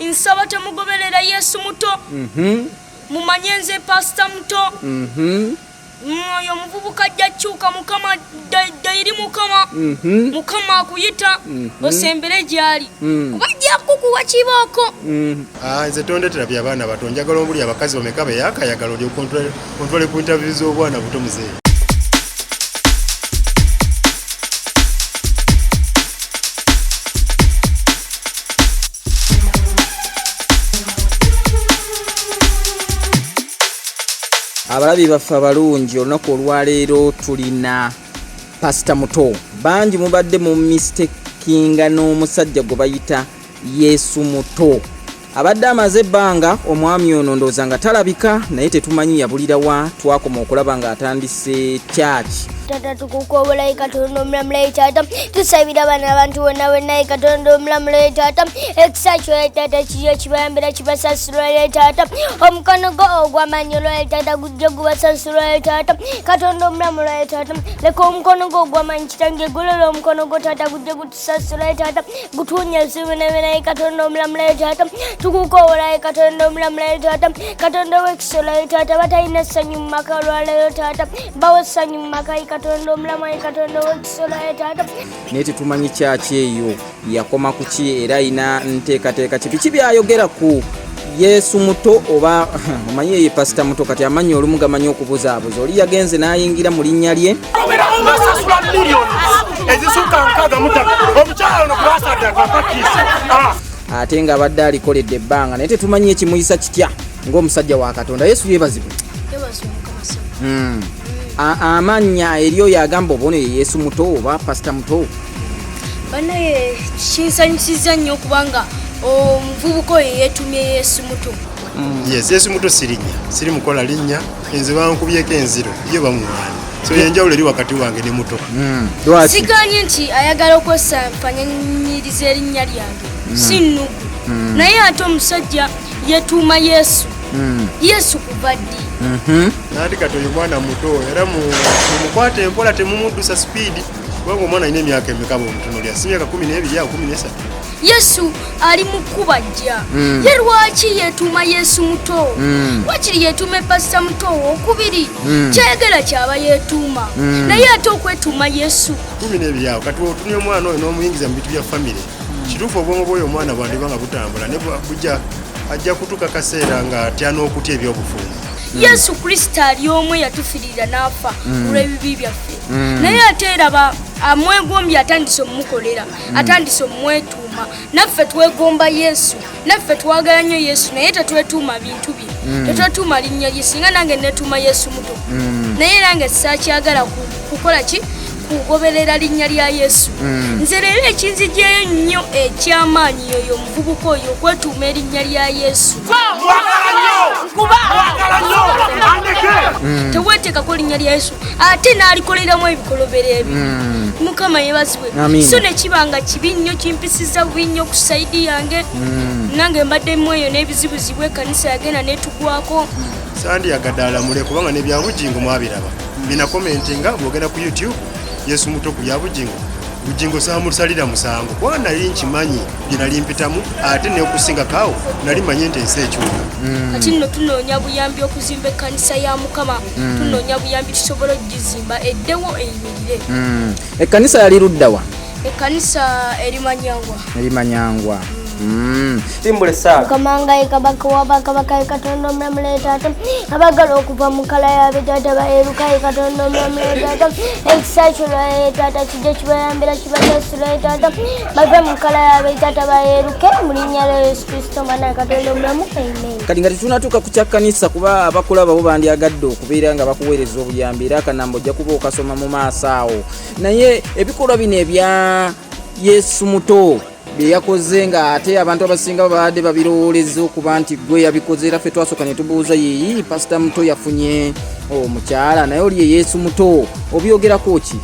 insaba temugoberera Yesu muto. Mumanye nze Pastor muto. Oyo muvubuka ajja kyuka Mukama dairi Mukama. Mukama akuyita osembere gyali. Kubajja kukuwa kibooko. Nze tondetera by'abaana bato njagala omuli abakazi bameka beyaakayagala oli kontrole ku interview z'obwana buto muzeeyi. Abalabi baffe abalungi olunaku olwaleero tulina Pastor muto. Bangi mubadde mu mistakinga n'omusajja gwe bayita Yesu muto. Abadde amaze ebbanga omwami ono ndowooza nga talabika naye tetumanyi yabulirawa twakoma okulaba ng'atandise church. Tata tukukobola Katonda omulamu Tata tusabira abaana abantu bonna Katonda omulamu Tata ekisakyo Tata kiyo kibayambira kibasasula Tata omukono go ogw'amaanyi Tata gujja gubasasula Tata Katonda omulamu Tata leka omukono go ogw'amaanyi kitange gulole omukono go Tata gujja gutusasula Tata gutunya zibonabona Katonda omulamu Tata tukukobola Katonda omulamu Tata Katonda w'ekisolo Tata batalina ssanyu mu maka olwaleero Tata bawe ssanyu mu maka Katonda omulamu Katonda w'ekisolo Tata naye tetumanyi kyaki eyo yakoma ku ki era ayina nteekateeka ki byayogera ku Yesu muto oba omanyi ye Pastor muto kati amanyi olumu gamanyi okubuzaabuza oli yagenze n'ayingira mu linnya lye ate nga abadde alikoledde ebbanga naye tetumanyi ekimuyisa kitya ng'omusajja wa Katonda. Yesu yeebazibwe. Amanya eriyo yagamba obone Yesu muto oba Pastor muto. Banaye kinsanyusiza nnyo kubanga omuvubuka oyo yeetumye Yesu muto. Yes, Yesu muto siri mukola linnya enze bankubyeko enziro yo bamwana. So yenjawulo eri wakati wange ne muto. Siganye nti ayagala okwesafanyiriza erinnya lyange. Sinnugu. Naye ate omusajja yetuuma Yesu. Yesu kubaddi. Nati kati oyo mwana muto era mukwate empola temumuddusa speed kubanga omwana alina emyaka emikabo omutunulya si myaka 12 au 13. Yesu ali mukubajja. Ye lwaki yetuuma Yesu muto? Wakiri yetuume Pastor muto okubiri. Kyayagala kyaba yetuuma. Naye ate okwetuuma Yesu 12 awo kati otunye omwana oyo n'omuyingiza mu bitu bya family. Kituufu obwongo bw'oyo omwana bwandibanga butambula ne bujja ajja kutuka kaseera nga atya n'okutya eby'obufuzi. Yesu Kristo ali omwe yatufirira n'afa olw'ebibi byaffe. Naye ate eraba amwegombye atandise omukolera atandise omwetuuma. Naffe twegomba Yesu, naffe twagala nnyo Yesu naye tetwetuuma bintu bye. Tetwetuuma linnya lye singa nange netuuma Yesu muto. Naye nange saakyagala kukola ki? Kugoberera linnya lya Yesu. Nze leero ekinzijeyo nnyo ekyamaanyi oyo omuvubuka oyo okwetuuma erinnya lya Yesu. Teweeteekako linnya lya Yesu ate n'alikoleramu ebikolobero ebyo. Mukama yeebazibwe. So ne kibanga kibi nnyo kimpisiza bubi nnyo ku sayidi yange. Nange mbaddemu eyo n'ebizibuzibwa ekkanisa yagenda n'etugwako. Sandyagadde alamule kubanga ne byabugingo mwabiraba. Bina komenti nga bwogera ku YouTube Yesu muto ku byabugingo. Bugingo saamusalira musango kuba nali nkimanyi binali mpitamu ate n'okusinga kaawo nali manyi nti ensi ekyuka. Kati nno tunoonya buyambi okuzimba ekkanisa ya Mukama. Tunoonya buyambi tusobola okugizimba eddewo eyimirire. Ekkanisa yali luddawa? Ekkanisa erimanyangwa. Timbule saa Kamanga kabaka wabakabaka Katonda omulamu Tata abagala okuva mu kala yabe Tata baeruka Katonda omulamu Tata ekisakyo Tata kijja kibayambira kibasasula Tata bave mu kala yabe Tata baeruke mu linnya lya Yesu Kristo mwana Katonda omulamu. Amen. Kati nga tetunatuuka ku kyakkanisa kuba abakulaba bo bandyagadde okubeera nga bakuweereza obuyambi era akanamba ojja kuba okasoma mu maaso awo. Naye ebikolwa bino ebya Yesu muto byeyakoze nga ate abantu abasinga babadde babirowooleza okuba nti gwe yabikoze era ffe twasooka ne tubuuza yeeyi Pastor muto yafunye omukyala naye oli ye Yesu muto obyogerako ki?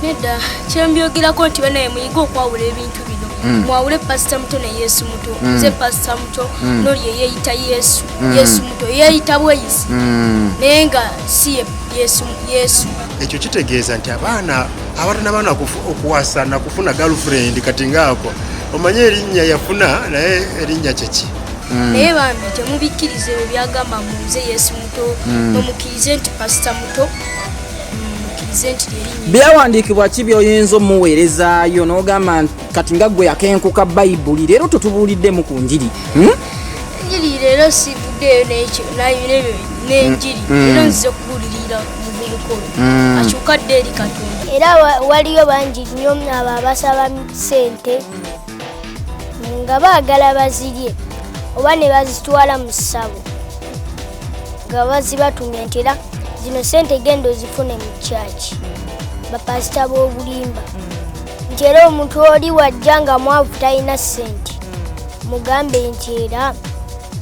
Nedda kyembyogerako nti banaye muyiga okwawula ebintu bino. Mwawule Pastor muto ne Yesu muto. Nze Pastor muto n'oli yeeyita Yesu. Yesu muto yeeyita bweyisi naye nga si Yesu. Ekyo kitegeeza nti abaana abaana okuwasana kufuna girlfriend kati ngaako omanye erinnya yafuna naye erinnya kyeki naye bambi temubikkiriza ebyo byagamba munze Yesu muto mumukkirize nti pasita muto mumukkirize nti erinnya byawandiikibwa ki byoyinza omuweerezaayo n'ogamba kati nga gwe yakenkuka bayibuli leero totubuuliddemu ku njiri enjiri leero sivuddeyo n'enjiri leero nzize kubuulirira muvubuka oyo akyukadde eri Katonda era waliyo bangi nnyo abo abasaba ssente nga baagala bazirye oba ne bazitwala mu ssabo nga bazibatumya nti era zino ssente genda ozifune mu kyaki bapasita b'obulimba nti era omuntu oli wajja nga mwavu talina ssente mugambe nti era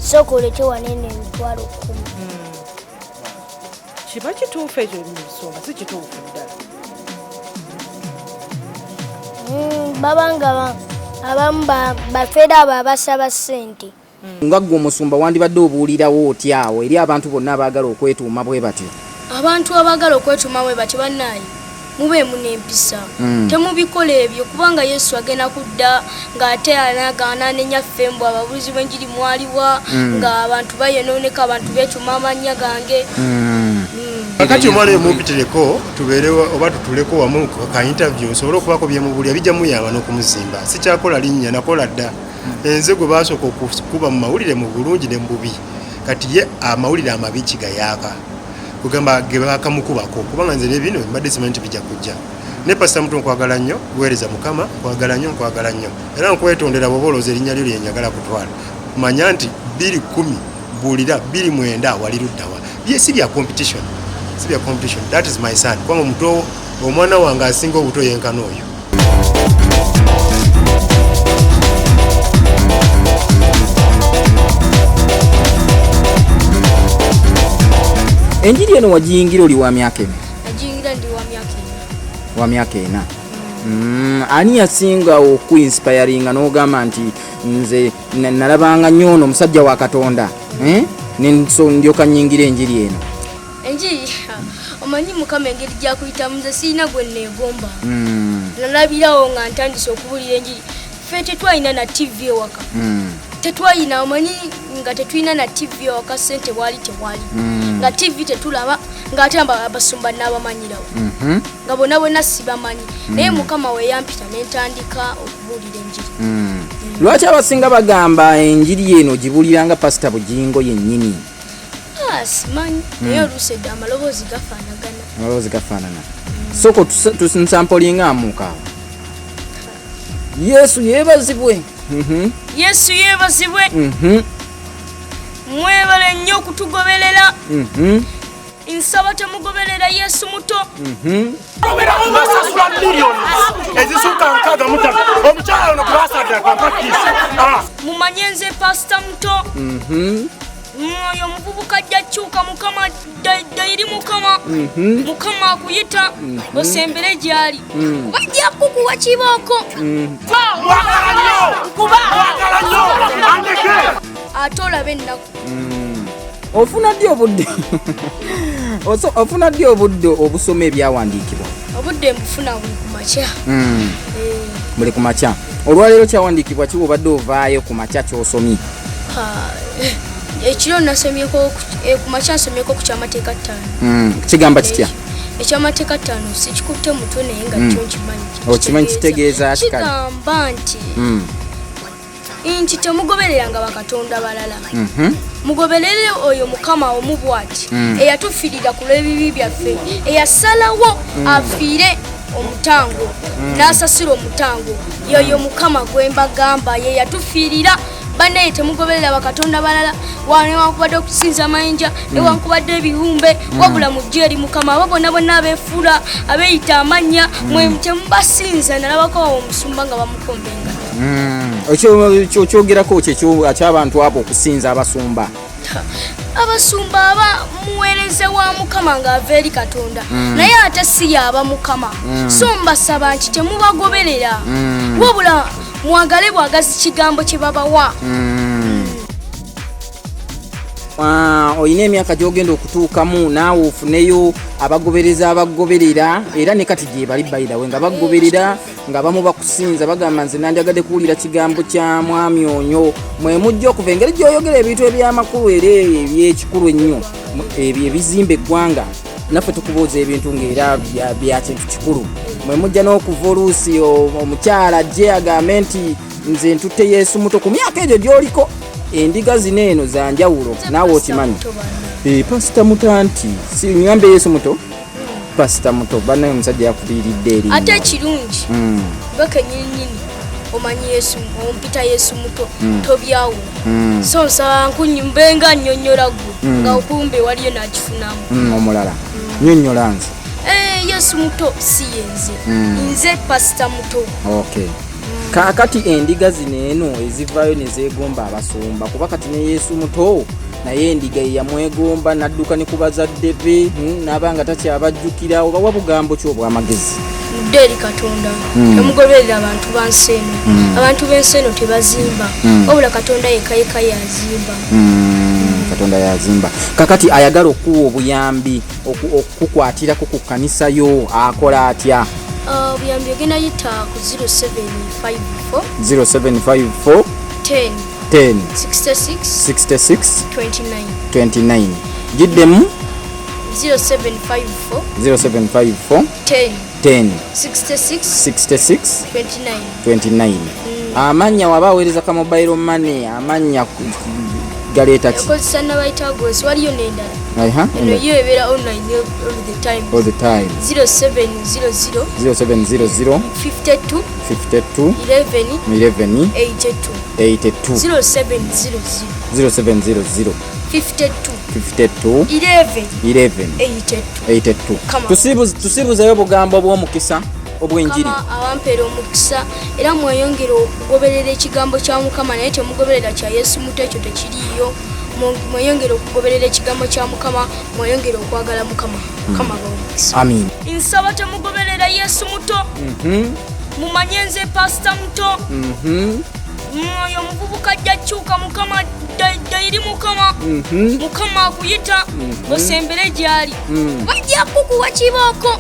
sooka olete wanene emitwalo 10. kiba kituufu ekyo emisonga si kituufu ddala babanga abamu bafeera abo abasaba ssente nga gwe omusumba wandibadde obuulirawo otyawo eri abantu bonna abaagala okwetuuma bwe batyo abantu abaagala okwetuuma bwe batyo bannaayi mubeemu n'empisa temubikola ebyo kubanga Yesu agenda kudda ng'ate anagaana n'enyaffe mbu ababulizi b'enjiri mwaliwa nga abantu bayonooneka abantu beetuuma amannya gange kakati omwana mumpitireko tubeerewo oba tutuleko wamu ka interview nsobole okubako byemubulya bijja muyamba n'okumuzimba sikyakola linnya nakola dda enze gwe baasooka okukuba mu mawulire mu bulungi ne mu bubi kati ye amawulire amabi kigayaaka kugamba ge bakamukubako kubanga nze nebino mbadde simanyi nti bijja kujja ne pasita muto nkwagala nnyo guweereza Mukama nkwagala nnyo era nkwetondera bw'oba olowooza erinnya lyo lyenjagala kutwala manya nti 210 buulira 29 wali luddawa si bya competition that is my son kubanga omuto omwana wange asinga obuto yenkana oyo enjiri eno wagiyingira oli wa myaka ena agiyingira ndi wa myaka ena ani yasinga okuinspiringa n'ogamba nti nze nalabanga nnyo ono omusajja wa Katonda ndyoka nyingira enjiri eno enjiri omanyi Mukama engeri gyakuyitamu nze sirina gwe neegomba nalabirawo nga ntandise okubuulira enjiri ffe tetwalina na TV ewaka tetwalina omanyi nga tetulina na TV ewaka ssente bwali tewali nga TV tetulaba ng'ate abasumba n'abamanyirawo nga bonna bonna sibamanyi naye Mukama we yampita ne ntandika okubuulira enjiri lwaki abasinga bagamba enjiri eno gibuuliranga pasita Bugingo yennyini simanyi naye oluusi edda amaloboozi gafaanagana soko tusampolinga amukaawo Yesu yeebazibwe Yesu yeebazibwe mwebale nnyo okutugoberera nsaba temugoberera Yesu muto basasula miliyoni ezisuka 65 omukyala ono kubasadde mumanye nze pasita muto oyo muvubuka ajja kyuka Mukama dayiri Mukama akuyita osembere gy'ali bajja kukuwa kibooko ate olabe ennaku ofuna ddi obudde obusoma ebyawandiikibwa obudde mbufuna buli ku makya olwaleero kyawandiikibwa kiba obadde ovaayo ku makya ky'osomye ekiro nasomyeko ku makya nsomyeko ku kyamateeka 5 kigamba kitya ekyamateeka 5 sikikutte mutwe naye nga kyo okimanyi kitegeeza kigamba nti temugobereranga bakatonda balala mugoberere oyo Mukama omu bw'ati eyatufiirira ku lw'ebibi byaffe eyasalawo afiire omutango n'asasira omutango yoyo Mukama gwe mbagamba ye yatufiirira banaye temugoberera bakatonda balala newankubadde okusinza amayinja newankubadde ebiwumbe wabula mujje eri Mukama abo bonna bonna abeefuula abeeyita amannya mwe temubasinza nalabako omusumba nga bamukombenga kyogerako kyekyo akyabantu abo okusinza abasumba abasumba aba muweereze wa Mukama ng'ava eri Katonda naye ate si yaaba Mukama so mbasaba nti temubagoberera wabula mwagale bwagazi kigambo kye babawa oyina emyaka gyogenda okutuukamu naawe ofuneyo abagoberera era ne kati gye bali bayirawe nga bagoberera nga bamu bakusinza bagamba nze nandyagadde kuwulira kigambo kya mwami onyo mwe mujja okuva engeri gyoyogera ebintu ebyamakulu era ebyekikulu ennyo ebyo ebizimba eggwanga naffe tukubuuza ebintu ng'era bya kintu kikulu mwe mujja n'okuva oluusi omukyala ajje agambe nti nze ntutte Yesu muto ku myaka egyo gy'oliko endiga zino eno za njawulo naawe okimanyi. Pasita muto anti si nyambe Yesu muto pasita muto banaye omusajja yakubiiridde eri ate ekirungi bakenyininyini omanyi Yesu ompita Yesu muto tobyawula so nsaba nkunyumbe nga nnyonnyola gwe nga okumbe waliyo nakifunamu omulala nnyonnyola nze Yesu muto si yenze nze pasita muto. Okay. Kakati endiga zino eno ezivaayo ne zeegomba abasumba kuba kati ne Yesu muto naye endiga yamwegomba n'adduka ne ku bazadde be n'abanga takyabajjukira oba wa bugambo ki obw'amagezi mudde eri Katonda temugoberera abantu bansi eno abantu b'ensi eno tebazimba wabula Katonda yekka yazimba. Katonda yazimba. Kakati ayagala okuwa obuyambi okukukwatirako ku kkanisa yo akola atya? Obuyambi ogenda yita ku 0754 10 66 29 jiddemu 0754 10 66 29. Amanya waba aweereza ka mobile money amanya galeeta ki? Okozesa nabayita gwesi waliyo n'endala eno yo ebeera online all the time 0700 52 11 82 0700 52 11 82. Tusibuzeyo bugambo bw'omukisa obw'enjiri awampeera omukisa era mweyongera okugoberera ekigambo kya Mukama naye temugoberera kya Yesu muto ekyo tekiriiyo mweyongera okugoberera ekigambo kya Mukama mweyongera okwagala Mukama bawomukisa. Amin. Nsaba temugoberera Yesu muto mumanye nze pasita muto oyo omuvubuka ajja kyuka Mukama ddayiri Mukama akuyita osembere gy'ali bajja kukuwa kibooko